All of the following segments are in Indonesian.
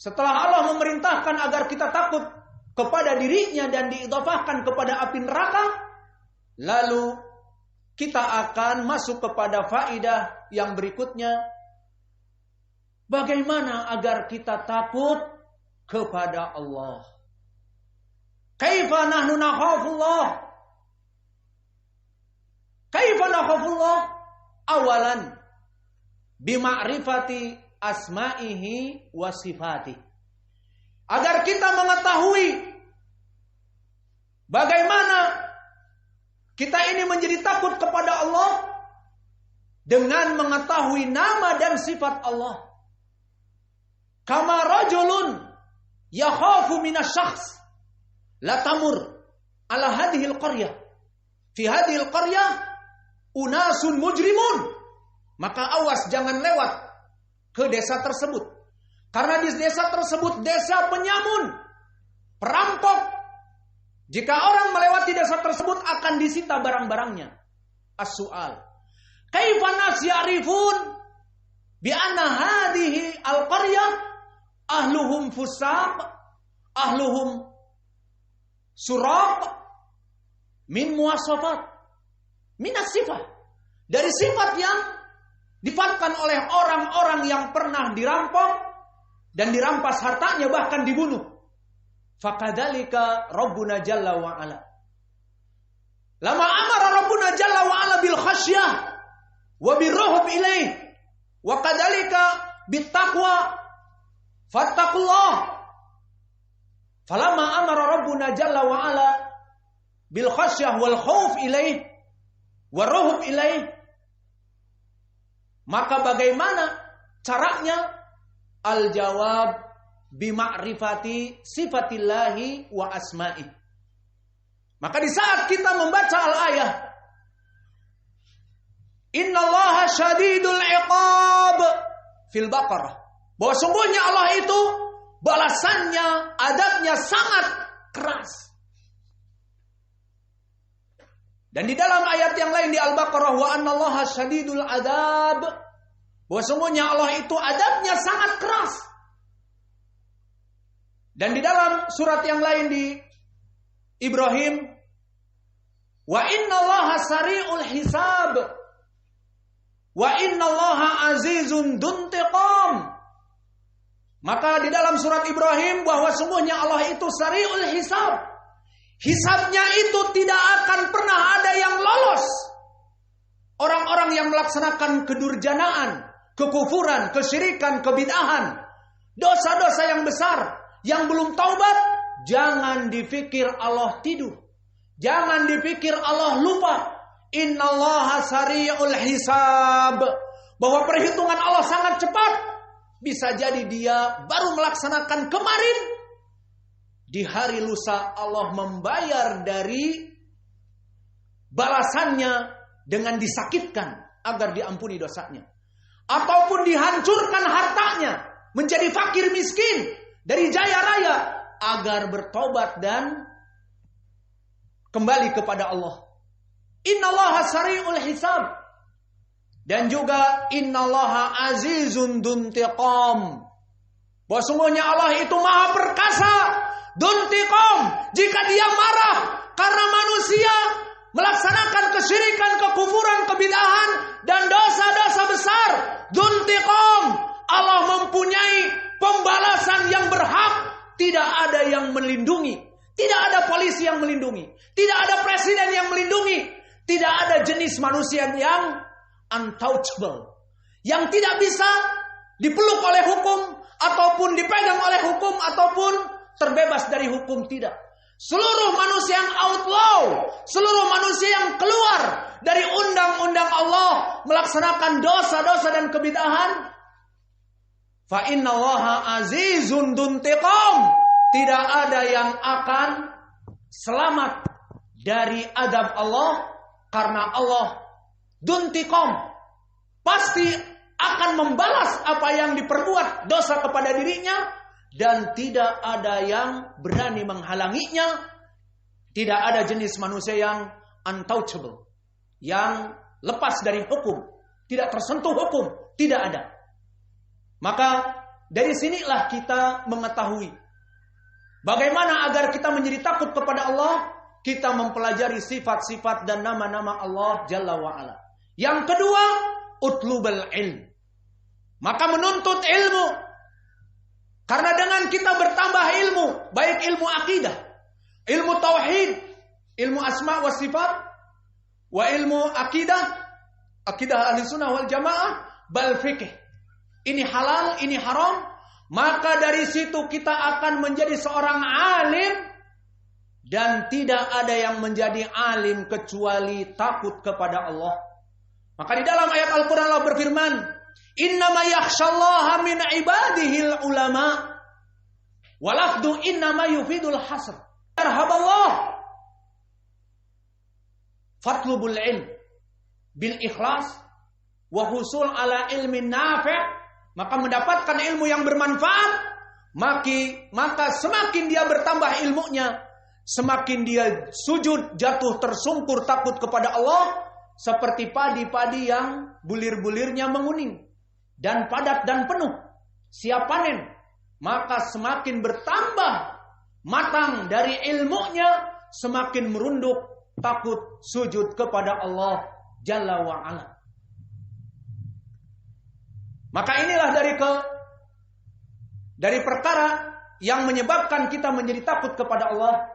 Setelah Allah memerintahkan agar kita takut kepada dirinya dan diidhafahkan kepada api neraka, lalu kita akan masuk kepada faidah yang berikutnya. Bagaimana agar kita takut kepada Allah? Kaifa nahnu nakhafullah? Kaifa nakhafullah? Awalan bima'rifati asma'ihi wa sifati. Agar kita mengetahui bagaimana kita ini menjadi takut kepada Allah dengan mengetahui nama dan sifat Allah. Kama rajulun yakhafu minasyakhs la tamur ala hadhil qaryah. Fi hadhil qaryah unasun mujrimun. Maka awas jangan lewat ke desa tersebut. Karena di desa tersebut desa penyamun, perampok. Jika orang melewati desa tersebut akan disita barang-barangnya. As-su'al. Kaifa nas ya'rifun bi anna hadhihi al-qaryah ahluhum fusaq, ahluhum suraq min muwasafat min as-sifat. Dari sifat yang difatkan oleh orang-orang yang pernah dirampok dan dirampas hartanya, bahkan dibunuh. Fakadzalika Rabbuna Jalla wa Ala. Lama amara Rabbuna Jalla wa Ala bil khasyah wa birruhub ilaih wa kadzalika bit taqwa fattaqullah. Falamma amara Rabbuna Jalla wa Ala bil khasyah wal khauf ilaih wa ruhub ilaih, maka bagaimana caranya? Al-jawab bima'rifati sifatillahi wa asma'i. Maka di saat kita membaca al-ayah innallaha syadidul iqab fil Baqarah, bahwa sungguhnya Allah itu balasannya, adabnya sangat keras. Dan di dalam ayat yang lain di Al-Baqarah wa annallaha syadidul adab, bahwa sungguhnya Allah itu adabnya sangat keras. Dan di dalam surat yang lain di Ibrahim wa innallaha sari'ul hisab wa innallaha azizun duntiqam. Maka di dalam surat Ibrahim bahwa sungguhnya Allah itu sari'ul hisab. Hisabnya itu tidak akan pernah ada yang lolos. Orang-orang yang melaksanakan kedurjanaan, kekufuran, kesyirikan, kebid'ahan, dosa-dosa yang besar, yang belum taubat, jangan dipikir Allah tidur. Jangan dipikir Allah lupa. Innallaha sari'ul hisab. Bahwa perhitungan Allah sangat cepat. Bisa jadi dia baru melaksanakan kemarin, di hari lusa Allah membayar dari balasannya dengan disakitkan agar diampuni dosanya. Ataupun dihancurkan hartanya menjadi fakir miskin dari jaya raya agar bertobat dan kembali kepada Allah. Innallaha sari'ul hisab. Dan juga innallaha azizun duntiqam. Bahwa sungguhnya Allah itu maha perkasa. Duntiqam, jika dia marah karena manusia melaksanakan kesyirikan, kekufuran, kebid'ahan dan dosa-dosa besar, duntiqam, Allah mempunyai pembalasan yang berhak. Tidak ada yang melindungi, tidak ada polisi yang melindungi, tidak ada presiden yang melindungi, tidak ada jenis manusia yang untouchable, yang tidak bisa dipeluk oleh hukum ataupun dipegang oleh hukum ataupun terbebas dari hukum. Tidak. Seluruh manusia yang outlaw, seluruh manusia yang keluar dari undang-undang Allah, melaksanakan dosa-dosa dan kebid'ahan, fa innallaha azizun duntiqam, tidak ada yang akan selamat dari adab Allah, karena Allah duntiqam, pasti akan membalas apa yang diperbuat dosa kepada dirinya. Dan tidak ada yang berani menghalanginya. Tidak ada jenis manusia yang untouchable, yang lepas dari hukum, tidak tersentuh hukum. Tidak ada. Maka dari sinilah kita mengetahui bagaimana agar kita menjadi takut kepada Allah. Kita mempelajari sifat-sifat dan nama-nama Allah Jalla wa'ala. Yang kedua, utlubal ilm. Maka menuntut ilmu. Karena dengan kita bertambah ilmu, baik ilmu akidah, ilmu tauhid, ilmu asma wa sifat, wa ilmu akidah ahli sunnah wal jamaah, bal fikih. Ini halal, ini haram. Maka dari situ kita akan menjadi seorang alim. Dan tidak ada yang menjadi alim kecuali takut kepada Allah. Maka di dalam ayat Al-Quran Allah berfirman, innama yakhshallaha min ibadihil ulama. Walafdu innama yufidul hasr. Arhaballah. Fatlubul ilm bil ikhlas wa husul ala ilmin nafi'. Maka mendapatkan ilmu yang bermanfaat. Maka semakin dia bertambah ilmunya, semakin dia sujud, jatuh tersungkur takut kepada Allah, seperti padi-padi yang bulir-bulirnya menguning dan padat dan penuh, siap panen. Maka semakin bertambah matang dari ilmunya, semakin merunduk takut sujud kepada Allah Jalla wa'ala. Maka inilah dari perkara yang menyebabkan kita menjadi takut kepada Allah.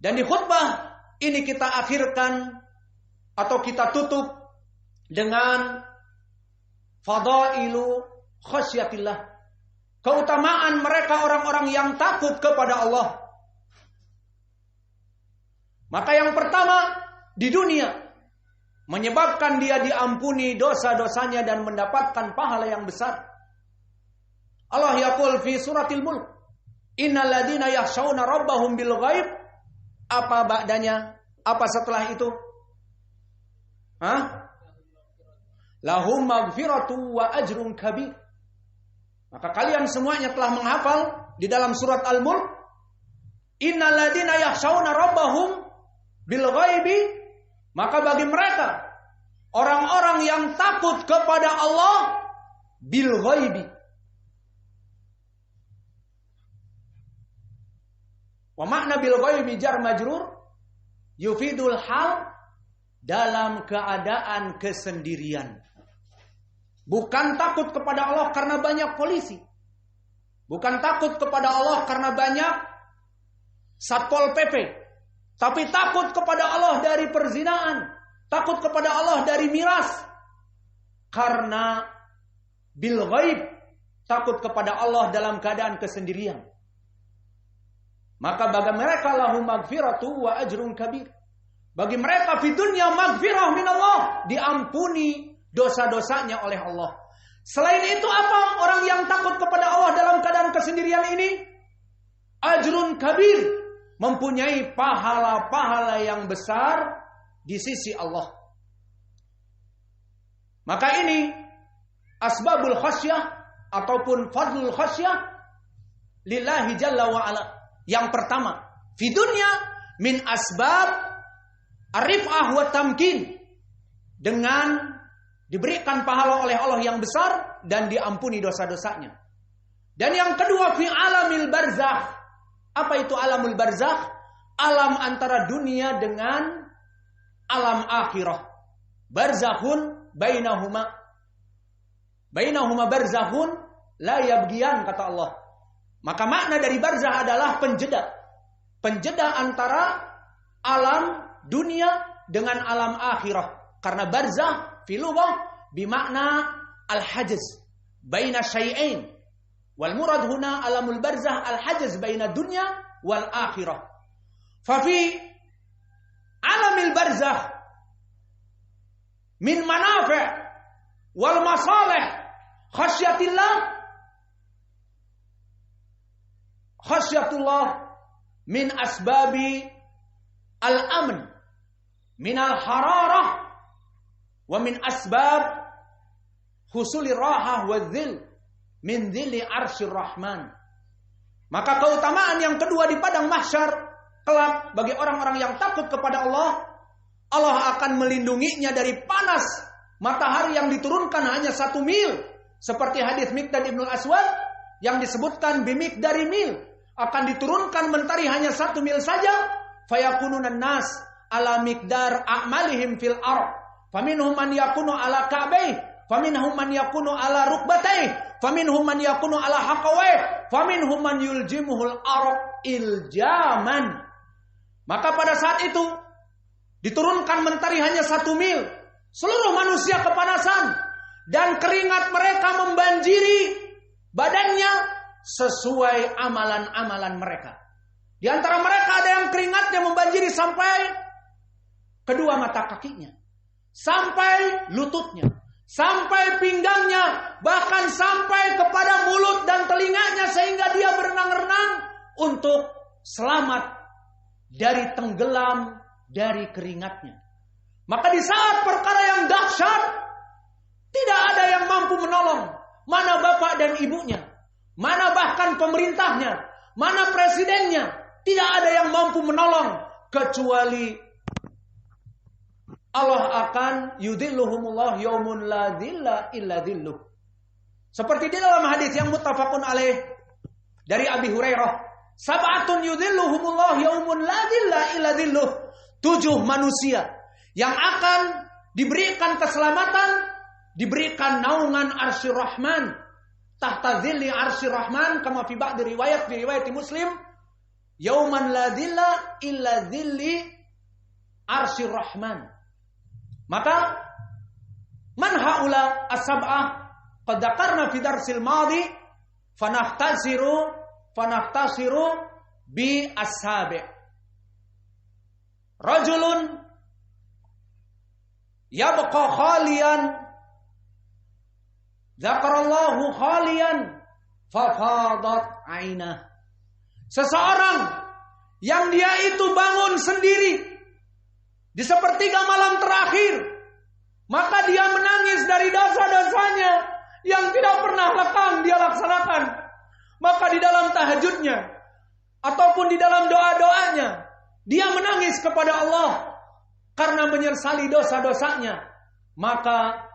Dan di khutbah ini kita akhirkan atau kita tutup dengan fadailu khasyatillah. Keutamaan mereka orang-orang yang takut kepada Allah. Maka yang pertama di dunia menyebabkan dia diampuni dosa-dosanya dan mendapatkan pahala yang besar. Allah yaqul fi suratil mulk, innal ladzina yakhshawna rabbahum bil ghaib. Apa ba'danya? Apa setelah itu? Lahum maghfiratu wa ajrun kabir. Maka kalian semuanya telah menghafal di dalam surat Al-Mulk, innal ladzina yakhshawna rabbahum bil ghaibi. Maka bagi mereka orang-orang yang takut kepada Allah bil ghaibi. Wa makna bil ghaibi jar majrur yufidul hal, dalam keadaan kesendirian. Bukan takut kepada Allah karena banyak polisi. Bukan takut kepada Allah karena banyak Satpol PP. Tapi takut kepada Allah dari perzinaan, takut kepada Allah dari miras. Karena bil ghaib, takut kepada Allah dalam keadaan kesendirian. Maka bagi mereka lahum maghfiratu wa ajrun kabir. Bagi mereka fi dunya maghfirah minallah, diampuni dosa-dosanya oleh Allah. Selain itu apa orang yang takut kepada Allah dalam keadaan kesendirian ini? Ajrun kabir, mempunyai pahala-pahala yang besar di sisi Allah. Maka ini asbabul khasyah ataupun fadlul khasyah lillahi jalla wa ala. Yang pertama, fi dunya min asbab arif'ah wa tamkin, dengan diberikan pahala oleh Allah yang besar dan diampuni dosa-dosanya. Dan yang kedua, fi alamil barzakh. Apa itu alamul barzakh? Alam antara dunia dengan alam akhirah. Barzakhun bainahuma barzakhun la yabghiyan, kata Allah. Maka makna dari barzah adalah penjeda. Penjeda antara alam dunia dengan alam akhirah. Karena barzah fi lughah bimakna al-hajz baina syai'ain. Wal murad huna alamul barzah al-hajz baina dunya wal akhirah. Fa fi alamil barzah min manafi' wal masalih khasyatullah min asbabi al-amn min al-hararah wa min asbab husulir rahah wa dhil min dhilli arsyir rahman. Maka keutamaan yang kedua di padang mahsyar kelak bagi orang-orang yang takut kepada Allah, Allah akan melindunginya dari panas matahari yang diturunkan hanya 1 mil, seperti hadis Miqdad ibn al-Aswad yang disebutkan bimiqdari mil, akan diturunkan mentari hanya 1 mil saja, fayakununan nas ala miqdar a'malihim fil ard, faminhum man yakunu ala ka'baih, faminhum man yakunu ala rukbataih, faminhum man yakunu ala haqawai, faminhum man yuljimuhul arab iljaman. Maka pada saat itu diturunkan mentari hanya 1 mil. Seluruh manusia kepanasan dan keringat mereka membanjiri badannya sesuai amalan-amalan mereka. Di antara mereka ada yang keringatnya membanjiri sampai kedua mata kakinya, sampai lututnya, sampai pinggangnya, bahkan sampai kepada mulut dan telinganya, sehingga dia berenang-renang untuk selamat dari tenggelam dari keringatnya. Maka di saat perkara yang dahsyat, tidak ada yang mampu menolong. Mana bapak dan ibunya, mana bahkan pemerintahnya, mana presidennya, tidak ada yang mampu menolong kecuali Allah akan yudhilluhumullah yaumun la dhilla illa dhilluh. Seperti di dalam hadis yang muttafaqun alaih dari Abi Hurairah, sab'atun yudhilluhumullah yaumun la dhilla illa dhilluh. 7 manusia yang akan diberikan keselamatan, diberikan naungan Arsyur Rahman, tahta dhilli Arsyur Rahman, kama fi ba'di riwayat, di riwayat Muslim, yauman la dhilla illa dhilli Arsyur Rahman. Maka man haula as-sab'ah qad dzakarna fi darsil madhi fanahtasiru bi as-sabi'. Rajulun yabqa khaliyan dzakarallahu khaliyan fafadat ainah. Seseorang yang dia itu bangun sendiri di sepertiga malam terakhir, maka dia menangis dari dosa-dosanya yang tidak pernah lekang dia laksanakan. Maka di dalam tahajudnya ataupun di dalam doa-doanya, dia menangis kepada Allah karena menyesali dosa-dosanya. Maka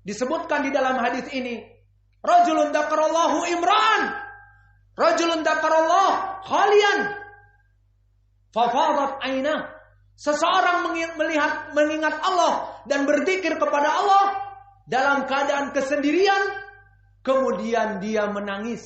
disebutkan di dalam hadis ini, rajulun dzakarallahu imra'an, rajulun dzakarallahu khaliyan fafadat ainah. Seseorang mengingat Allah dan berzikir kepada Allah dalam keadaan kesendirian, kemudian dia menangis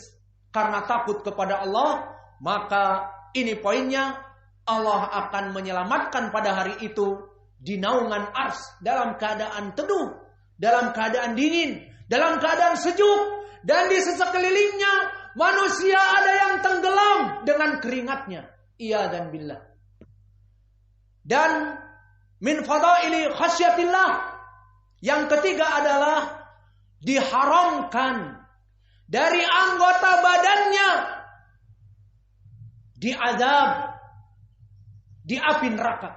karena takut kepada Allah, maka ini poinnya, Allah akan menyelamatkan pada hari itu di naungan ars, dalam keadaan teduh, dalam keadaan dingin, dalam keadaan sejuk, dan di sekelilingnya manusia ada yang tenggelam dengan keringatnya. Iya dan billah. Dan min fadaili khasyatillah, yang ketiga adalah diharamkan dari anggota badannya diazab di api neraka.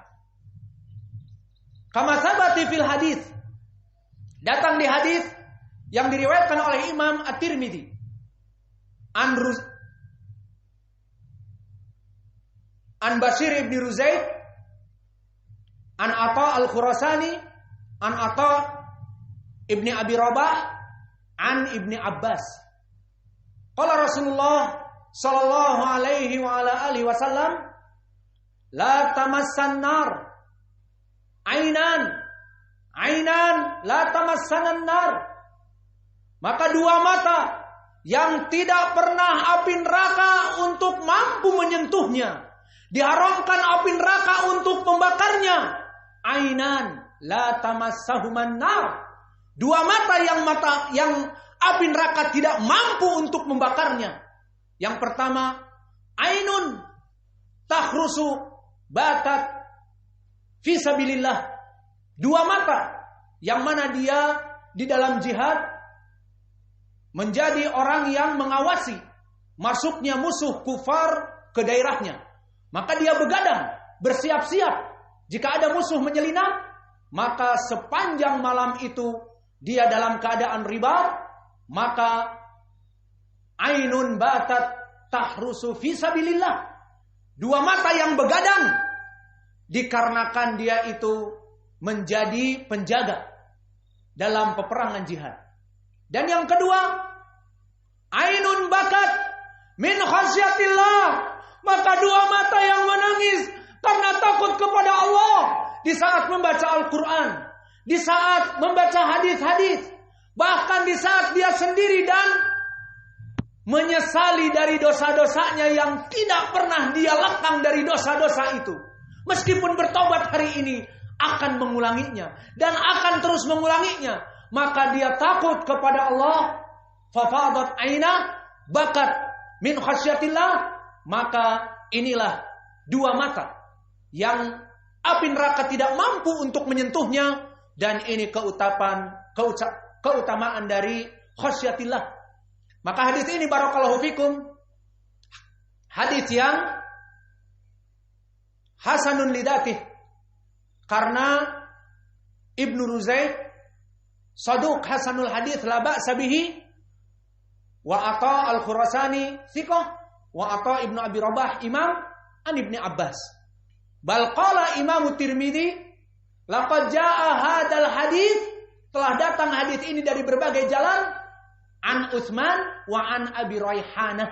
Kama sabati fil hadis, datang di hadis yang diriwayatkan oleh Imam At-Tirmidzi an Bashir ibn Ruzaid an Atha al-Khurasani an Atha ibn Abi Rabah an Ibni Abbas. Qala Rasulullah sallallahu alaihi wa ala alihi wasallam, la tamassan nar ainan la tamassanan nar. Maka 2 mata yang tidak pernah api neraka untuk mampu menyentuhnya, diharamkan api neraka untuk membakarnya. Ainan la tamassahuman nar. 2 mata yang api neraka tidak mampu untuk membakarnya. Yang pertama, ainun takhrusu batat fi sabilillah. 2 mata yang mana dia di dalam jihad menjadi orang yang mengawasi masuknya musuh kufar ke daerahnya. Maka dia begadang, bersiap-siap. Jika ada musuh menyelinap, maka sepanjang malam itu dia dalam keadaan ribat. Maka ainun batat tahrusu fi sabilillah. 2 mata yang begadang dikarenakan dia itu menjadi penjaga dalam peperangan jihad. Dan yang kedua, ainun bakat min khasyatillah, maka dua mata yang menangis karena takut kepada Allah di saat membaca Al-Quran, di saat membaca hadis-hadis, bahkan di saat dia sendiri dan menyesali dari dosa-dosanya yang tidak pernah dia lekang dari dosa-dosa itu. Meskipun bertobat hari ini akan mengulanginya dan akan terus mengulanginya, maka dia takut kepada Allah. Fafadat aina bakat min khasyatillah, maka inilah dua mata yang api neraka tidak mampu untuk menyentuhnya, dan ini keutamaan dari khasyatillah. Maka hadis ini barakallahu fikum, hadis yang hasanun lidatih, karena Ibnu Ruzaid saduq hasanul hadis la ba'sa bihi, wa Ata al-Khurasani thiqah, wa Ata Ibnu Abi Rabah imam an Ibni Abbas. Bal qala Imam Tirmidzi laqad jaa hadzal hadis, telah datang hadis ini dari berbagai jalan, an Utsman wa an Abi Raihanah,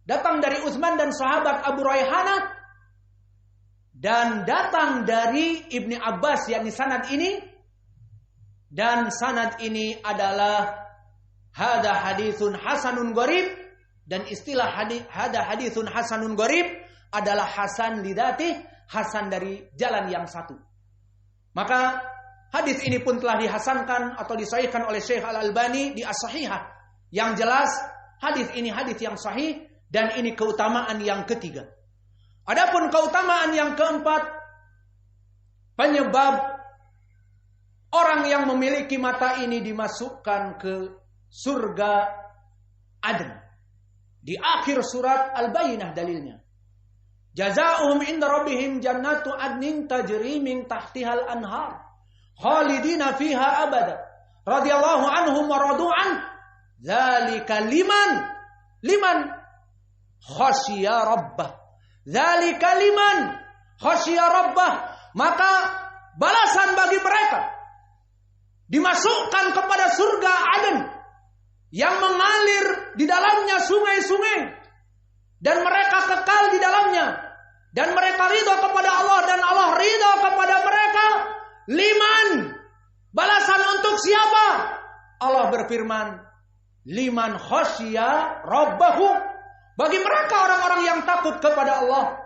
datang dari Utsman dan sahabat Abu Raihanah, dan datang dari Ibni Abbas, yakni sanad ini, dan sanad ini adalah hada haditsun hasanun gharib, dan istilah hada haditsun hasanun gharib adalah hasan lidatih, hasan dari jalan yang satu. Maka hadis ini pun telah dihasankan atau disahihkan oleh Syekh Al-Albani di As-Sahihah. Yang jelas hadis ini hadis yang sahih, dan ini keutamaan yang ketiga. Adapun keutamaan yang keempat, penyebab orang yang memiliki mata ini dimasukkan ke surga Aden. Di akhir surat Al-Bayyinah dalilnya. Jazaohum inda rabbihim jannatu adnin tajri min tahtihal anhar khalidina fiha abada radhiyallahu anhum wa radu an dzalika liman khasyiya rabbah. Dzalika liman khasyiya rabbah, maka balasan bagi mereka dimasukkan kepada surga Aden yang mengalir di dalamnya sungai-sungai, dan mereka kekal di dalamnya, dan mereka ridha kepada Allah dan Allah ridha kepada mereka. Liman, balasan untuk siapa? Allah berfirman, liman khasyiya rabbahu, bagi mereka orang-orang yang takut kepada Allah.